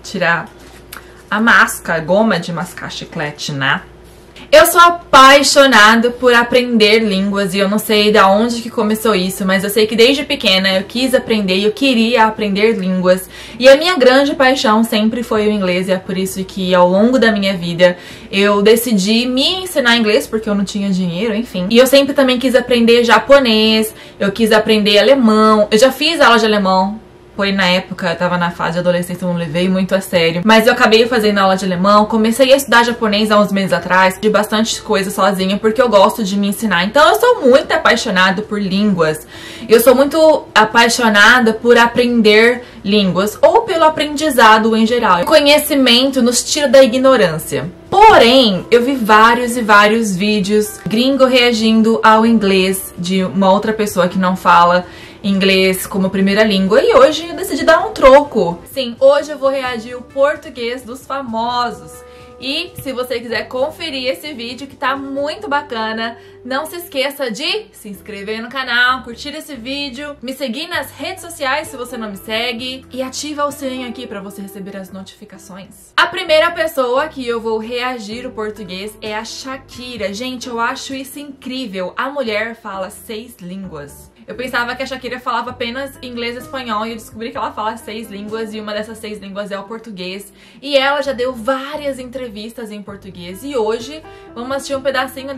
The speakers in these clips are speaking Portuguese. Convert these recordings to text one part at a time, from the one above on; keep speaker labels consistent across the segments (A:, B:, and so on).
A: tirar a máscara, goma de mascar chiclete, né? Eu sou apaixonada por aprender línguas e eu não sei de onde que começou isso, mas eu sei que desde pequena eu quis aprender e eu queria aprender línguas. E a minha grande paixão sempre foi o inglês e é por isso que ao longo da minha vida eu decidi me ensinar inglês porque eu não tinha dinheiro, enfim. E eu sempre também quis aprender japonês, eu quis aprender alemão, eu já fiz aula de alemão. Foi na época, eu tava na fase de adolescência, eu não levei muito a sério. Mas eu acabei fazendo aula de alemão, comecei a estudar japonês há uns meses atrás, de bastante coisa sozinha, porque eu gosto de me ensinar. Então eu sou muito apaixonada por línguas. Eu sou muito apaixonada por aprender línguas, ou pelo aprendizado em geral. O conhecimento nos tira da ignorância. Porém, eu vi vários e vários vídeos gringo reagindo ao inglês de uma outra pessoa que não fala inglês como primeira língua e hoje eu decidi dar um troco. Sim, hoje eu vou reagir ao português dos famosos. E se você quiser conferir esse vídeo que tá muito bacana, não se esqueça de se inscrever no canal, curtir esse vídeo, me seguir nas redes sociais se você não me segue e ativa o sininho aqui pra você receber as notificações. A primeira pessoa que eu vou reagir o português é a Shakira. Gente, eu acho isso incrível. A mulher fala 6 línguas. Eu pensava que a Shakira falava apenas inglês e espanhol e eu descobri que ela fala 6 línguas e uma dessas 6 línguas é o português. E ela já deu várias entrevistas em português e hoje vamos assistir um pedacinho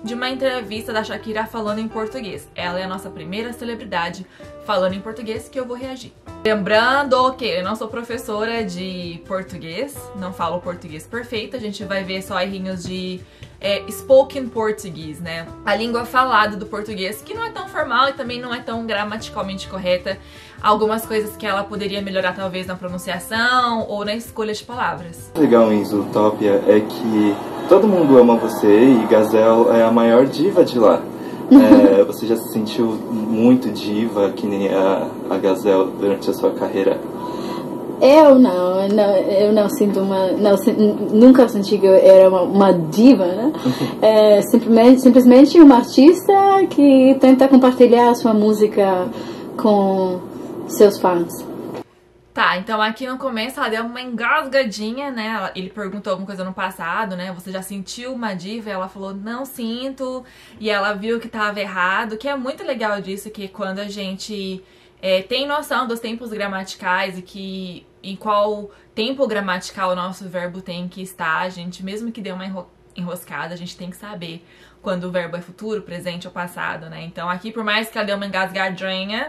A: de uma entrevista da Shakira falando em português. Ela é a nossa primeira celebridade falando em português que eu vou reagir. Lembrando que eu não sou professora de português, não falo português perfeito, a gente vai ver só errinhos de spoken português, né? A língua falada do português, que não é tão formal e também não é tão gramaticalmente correta. Algumas coisas que ela poderia melhorar talvez na pronunciação ou na escolha de palavras.
B: O legal em Zootopia é que todo mundo ama você e Gazelle é a maior diva de lá. Você já se sentiu muito diva, que nem a Gazelle, durante a sua carreira?
C: Eu não sinto nunca senti que eu era uma diva, né? Simplesmente uma artista que tenta compartilhar a sua música com seus fãs.
A: Tá, então aqui no começo ela deu uma engasgadinha, né? Ele perguntou alguma coisa no passado, né? Você já sentiu uma diva? E ela falou, não sinto. E ela viu que tava errado, que é muito legal disso, que quando a gente tem noção dos tempos gramaticais e que em qual tempo gramatical o nosso verbo tem que estar, a gente, mesmo que dê uma enroscada, a gente tem que saber quando o verbo é futuro, presente ou passado, né? Então aqui, por mais que ela deu uma engasgadinha,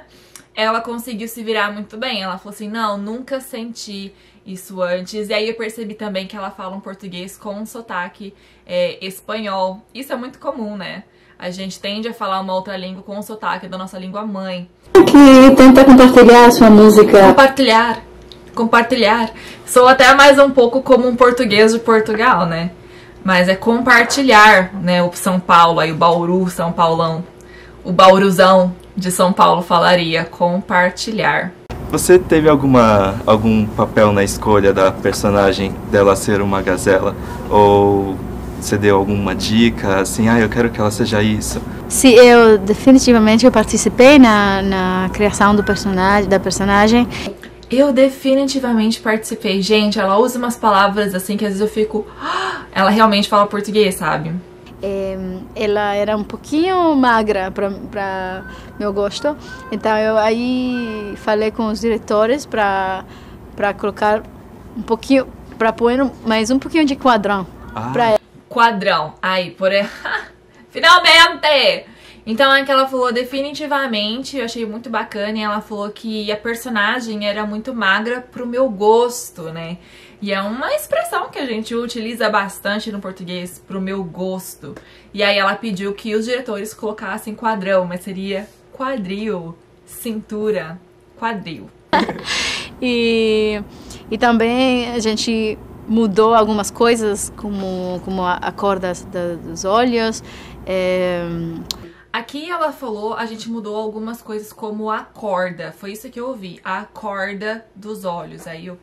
A: ela conseguiu se virar muito bem. Ela falou assim, não, nunca senti isso antes. E aí eu percebi também que ela fala um português com um sotaque espanhol. Isso é muito comum, né? A gente tende a falar uma outra língua com o sotaque da nossa língua mãe.
C: Que tenta compartilhar a sua música.
A: Compartilhar. Sou até mais um pouco como um português de Portugal, né? Mas é compartilhar, né? O São Paulo, aí o Bauru, São Paulão. O Bauruzão de São Paulo falaria compartilhar.
B: Você teve algum papel na escolha da personagem dela ser uma gazela? Ou você deu alguma dica, assim, eu quero que ela seja isso?
C: Sim, eu definitivamente participei na criação da personagem.
A: Eu definitivamente participei. Gente, ela usa umas palavras assim que às vezes eu fico... Ela realmente fala português, sabe?
C: Ela era um pouquinho magra para meu gosto, então eu aí falei com os diretores para colocar um pouquinho, para pôr mais um pouquinho de quadrão para ela.
A: Quadrão, aí, finalmente! Então é que ela falou definitivamente, eu achei muito bacana, e ela falou que a personagem era muito magra pro meu gosto, né? E é uma expressão que a gente utiliza bastante no português, pro meu gosto. E aí ela pediu que os diretores colocassem quadrão, mas seria quadril, cintura, quadril.
C: E também a gente mudou algumas coisas, como a cor dos olhos.
A: Aqui ela falou, a gente mudou algumas coisas como a corda, foi isso que eu ouvi, a corda dos olhos. Aí eu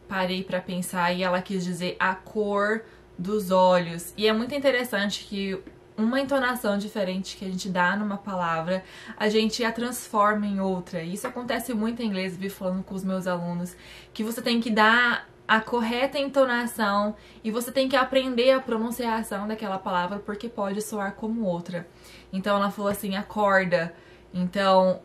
A: parei pra pensar e ela quis dizer a cor dos olhos. E é muito interessante que uma entonação diferente que a gente dá numa palavra, a gente a transforma em outra. E isso acontece muito em inglês, eu vi falando com os meus alunos, que você tem que dar a correta entonação e você tem que aprender a pronunciação daquela palavra porque pode soar como outra. Então ela falou assim, acorda. Então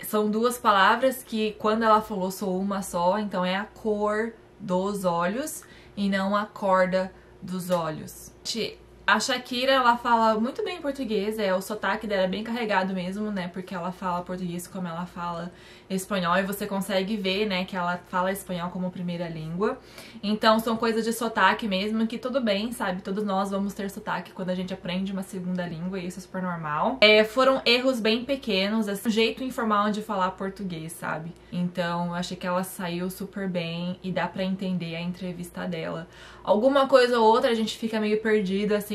A: são duas palavras que quando ela falou sou uma só, então é a cor dos olhos e não a corda dos olhos. A Shakira, ela fala muito bem português, o sotaque dela é bem carregado mesmo, né, porque ela fala português como ela fala espanhol, e você consegue ver, né, que ela fala espanhol como primeira língua. Então são coisas de sotaque mesmo, que tudo bem, sabe, todos nós vamos ter sotaque quando a gente aprende uma segunda língua, e isso é super normal. Foram erros bem pequenos, assim, um jeito informal de falar português, sabe. Então eu achei que ela saiu super bem e dá pra entender a entrevista dela. Alguma coisa ou outra a gente fica meio perdido, assim,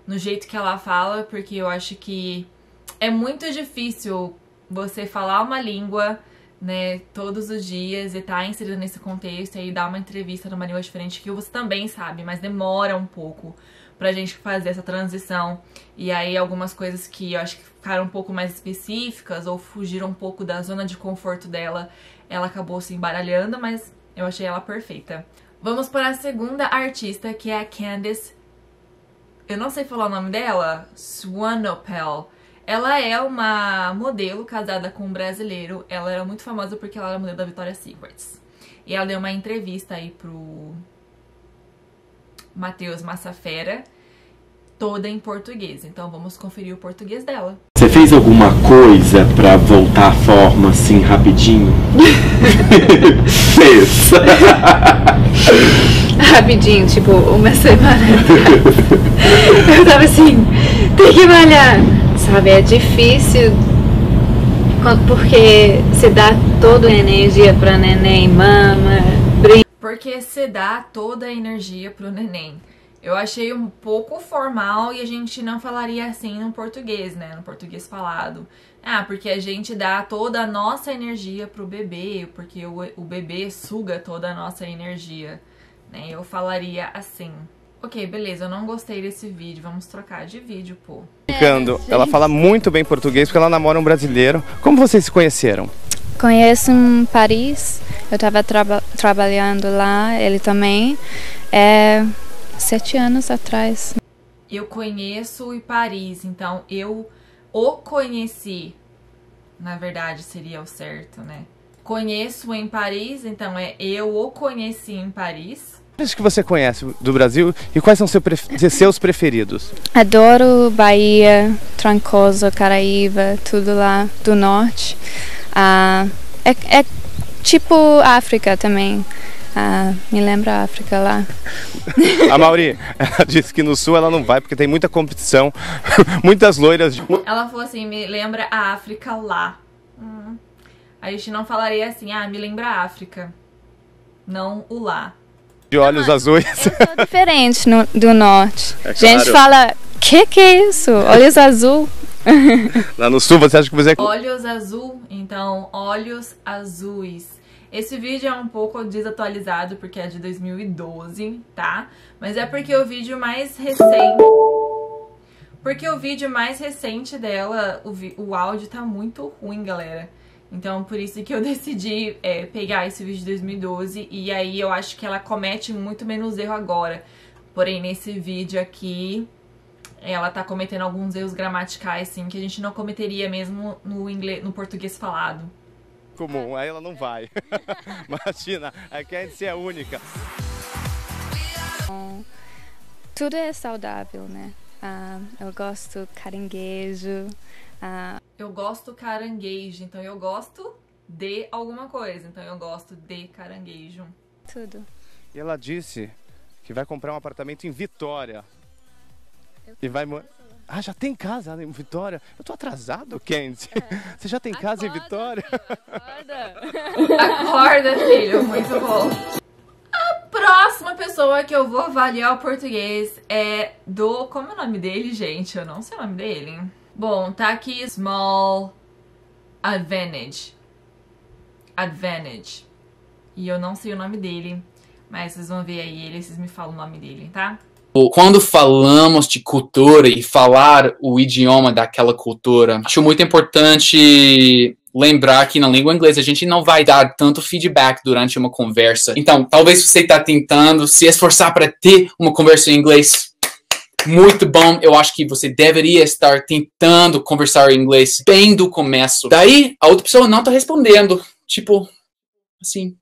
A: no jeito que ela fala, porque eu acho que é muito difícil você falar uma língua, né, todos os dias e tá inserido nesse contexto e aí dar uma entrevista numa língua diferente que você também sabe, mas demora um pouco pra gente fazer essa transição. E aí algumas coisas que eu acho que ficaram um pouco mais específicas ou fugiram um pouco da zona de conforto dela, ela acabou se embaralhando, mas eu achei ela perfeita. Vamos para a segunda artista, que é a Candice, eu não sei falar o nome dela, Swanepoel. Ela é uma modelo casada com um brasileiro. Ela era muito famosa porque ela era modelo da Victoria's Secret. E ela deu uma entrevista aí pro Matheus Massafera, toda em português. Então vamos conferir o português dela.
D: Você fez alguma coisa pra voltar à forma assim rapidinho? Fez.
E: Rapidinho, tipo, uma semana atrás. Eu tava assim, tem que malhar. Sabe, é difícil porque você dá toda a energia pra neném, mama, brinca.
A: Porque você dá toda a energia pro neném. Eu achei um pouco formal e a gente não falaria assim no português, né? No português falado. Porque a gente dá toda a nossa energia pro bebê, porque o bebê suga toda a nossa energia, né? Eu falaria assim. Ok, beleza, eu não gostei desse vídeo, vamos trocar de vídeo, pô.
F: Ela fala muito bem português porque ela namora um brasileiro. Como vocês se conheceram?
E: Conheço em Paris, eu tava trabalhando lá, ele também, 7 anos atrás.
A: Eu conheço em Paris, então eu o conheci, na verdade seria o certo, né? Conheço em Paris, então eu o conheci em Paris.
F: Quais que você conhece do Brasil e quais são seus preferidos?
E: Adoro Bahia, Trancoso, Caraíba, tudo lá do norte. É tipo África também. Me lembra a África lá.
F: A Mauri, ela disse que no sul ela não vai porque tem muita competição, muitas loiras.
A: Ela falou assim, me lembra a África lá. A gente não falaria assim, me lembra a África, não o lá.
F: De olhos azuis.
E: Eu sou diferente do norte.
F: É
E: A gente
F: claro.
E: fala, que é isso? Olhos azul.
F: Lá no sul você acha que você...
A: Olhos azul, então olhos azuis. Esse vídeo é um pouco desatualizado porque é de 2012, tá? Mas é porque o vídeo mais recente... Porque o vídeo mais recente dela, o áudio tá muito ruim, galera. Então, por isso que eu decidi pegar esse vídeo de 2012 e aí eu acho que ela comete muito menos erro agora. Porém, nesse vídeo aqui, ela tá cometendo alguns erros gramaticais, assim, que a gente não cometeria mesmo no português falado.
F: Comum, aí ela não vai. Imagina, a Candice é única.
E: Tudo é saudável, né? Eu gosto caranguejo.
A: Eu gosto caranguejo, então eu gosto de alguma coisa. Então eu gosto de caranguejo.
E: Tudo.
F: E ela disse que vai comprar um apartamento em Vitória. E vai morar... já tem casa em Vitória? Eu tô atrasado, Candice. Você já tem casa em Vitória?
A: Acorda, filho. Muito bom. A próxima pessoa que eu vou avaliar o português é do... Como é o nome dele, gente? Eu não sei o nome dele. Bom, tá aqui Small Advantage. E eu não sei o nome dele, mas vocês vão ver aí ele, vocês me falam o nome dele, tá?
G: Quando falamos de cultura e falar o idioma daquela cultura, acho muito importante lembrar que na língua inglesa a gente não vai dar tanto feedback durante uma conversa. Então, talvez você está tentando se esforçar para ter uma conversa em inglês. Muito bom, eu acho que você deveria estar tentando conversar em inglês bem do começo. Daí, a outra pessoa não está respondendo. Tipo, assim...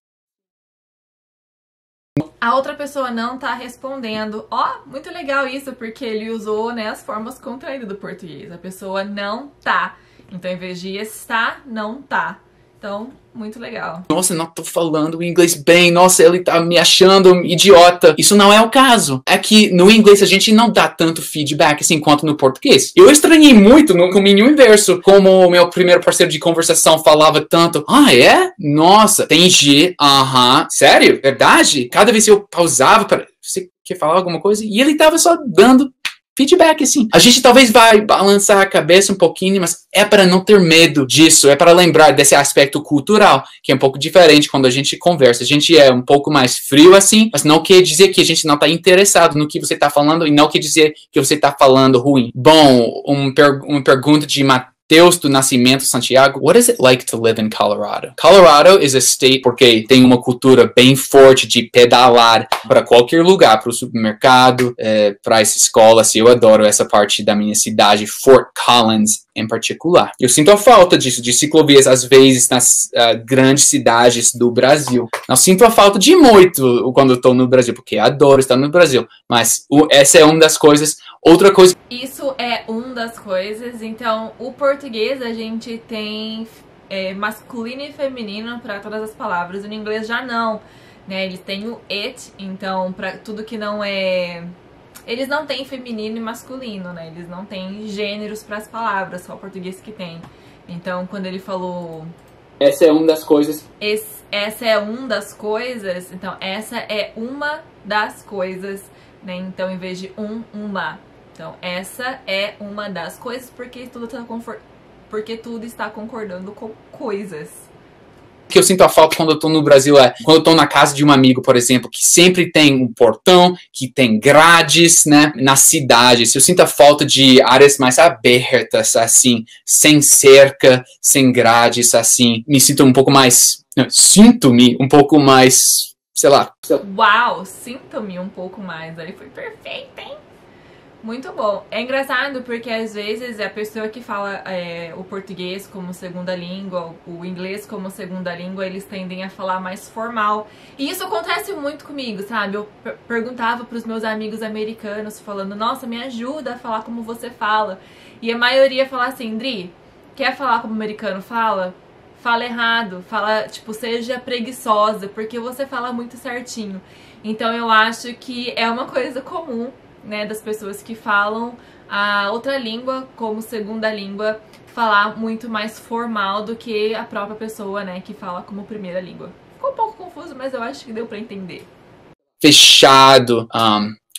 A: A outra pessoa não tá respondendo. Ó, muito legal isso, porque ele usou, né, as formas contraídas do português. A pessoa não tá. Então, em vez de estar, não tá. Então, muito legal.
G: Nossa, não tô falando inglês bem. Nossa, ele tá me achando idiota. Isso não é o caso. É que no inglês a gente não dá tanto feedback assim quanto no português. Eu estranhei muito no caminho inverso. Como o meu primeiro parceiro de conversação falava tanto. Ah, é? Nossa, entendi. Aham. Sério? Verdade? Cada vez que eu pausava para... Você quer falar alguma coisa? E ele tava só dando feedback, assim. A gente talvez vai balançar a cabeça um pouquinho, mas é para não ter medo disso, é para lembrar desse aspecto cultural, que é um pouco diferente quando a gente conversa. A gente é um pouco mais frio, assim, mas não quer dizer que a gente não está interessado no que você está falando e não quer dizer que você está falando ruim. Bom, uma pergunta de Mateus do Nascimento Santiago. What is it like to live in Colorado? Colorado is a state porque tem uma cultura bem forte de pedalar para qualquer lugar, para o supermercado, para essa escola. Assim, eu adoro essa parte da minha cidade, Fort Collins em particular. Eu sinto a falta disso, de ciclovias, às vezes, nas grandes cidades do Brasil. Não sinto a falta de muito quando eu estou no Brasil, porque eu adoro estar no Brasil. Mas essa é uma das coisas. Outra coisa...
A: Isso é uma das coisas. Então, o português a gente tem masculino e feminino para todas as palavras. No inglês já não, né? Eles têm o it, então, para tudo que não é... Eles não têm feminino e masculino, né? Eles não têm gêneros para as palavras, só o português que tem. Então, quando ele falou...
G: Essa é uma das coisas.
A: Essa é uma das coisas. Então, essa é uma das coisas, né? Então, em vez de uma. Então, essa é uma das coisas, porque tudo está concordando com coisas.
G: Que eu sinto a falta quando eu tô no Brasil quando eu tô na casa de um amigo, por exemplo, que sempre tem um portão, que tem grades, né, na cidade. Eu sinto a falta de áreas mais abertas, assim, sem cerca, sem grades, assim. Me sinto um pouco mais... Sinto-me um pouco mais, sei lá.
A: Uau, sinto-me um pouco mais. Aí foi perfeito, hein? Muito bom. É engraçado porque às vezes a pessoa que fala o português como segunda língua, o inglês como segunda língua, eles tendem a falar mais formal. E isso acontece muito comigo, sabe? Eu perguntava pros meus amigos americanos, falando, nossa, me ajuda a falar como você fala. E a maioria fala assim, Dri, quer falar como o americano fala? Fala errado, fala, tipo, seja preguiçosa, porque você fala muito certinho. Então eu acho que é uma coisa comum, né, das pessoas que falam a outra língua como segunda língua, falar muito mais formal do que a própria pessoa, né, que fala como primeira língua. Ficou um pouco confuso, mas eu acho que deu pra entender.
G: Fechado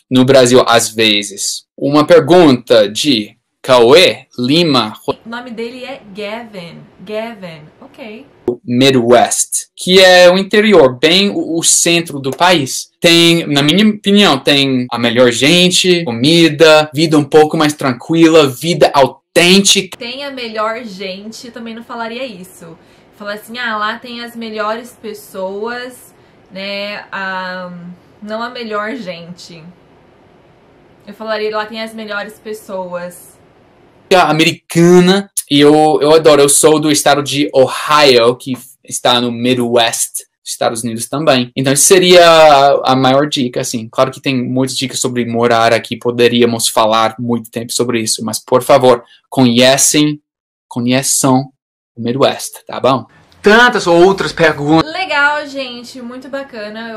G: no Brasil às vezes. Uma pergunta de Cauê Lima.
A: O nome dele é Gavin. Gavin, ok.
G: Midwest, que é o interior, bem o centro do país. Tem, na minha opinião, tem a melhor gente, comida, vida um pouco mais tranquila, vida autêntica.
A: Tem a melhor gente, eu também não falaria isso. Falar assim, lá tem as melhores pessoas, né, não a melhor gente. Eu falaria, lá tem as melhores pessoas.
G: Americana, e eu adoro, eu sou do estado de Ohio, que está no Midwest, Estados Unidos também. Então, isso seria a maior dica, assim. Claro que tem muitas dicas sobre morar aqui, poderíamos falar muito tempo sobre isso, mas, por favor, conheçam o Midwest, tá bom? Tantas outras perguntas.
A: Legal, gente, muito bacana.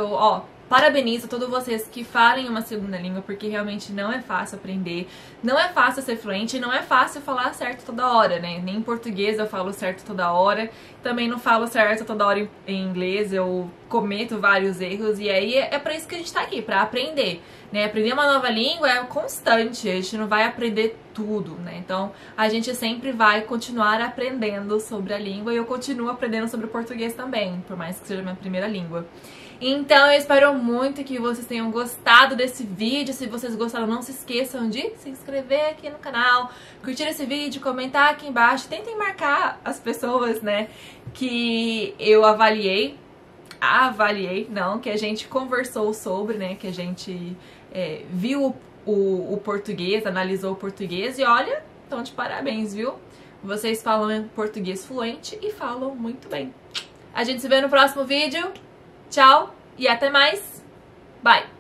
A: Parabenizo a todos vocês que falem uma segunda língua, porque realmente não é fácil aprender, não é fácil ser fluente, não é fácil falar certo toda hora, né? Nem em português eu falo certo toda hora, também não falo certo toda hora em inglês, eu cometo vários erros, e aí é pra isso que a gente tá aqui, pra aprender, né? Aprender uma nova língua é constante, a gente não vai aprender tudo, né? Então a gente sempre vai continuar aprendendo sobre a língua, e eu continuo aprendendo sobre o português também, por mais que seja a minha primeira língua. Então eu espero muito que vocês tenham gostado desse vídeo. Se vocês gostaram, não se esqueçam de se inscrever aqui no canal, curtir esse vídeo, comentar aqui embaixo. Tentem marcar as pessoas, né, que eu avaliei, não, que a gente conversou sobre, né, que a gente viu o português, analisou o português e olha, então de parabéns, viu? Vocês falam português fluente e falam muito bem. A gente se vê no próximo vídeo. Tchau e até mais. Bye!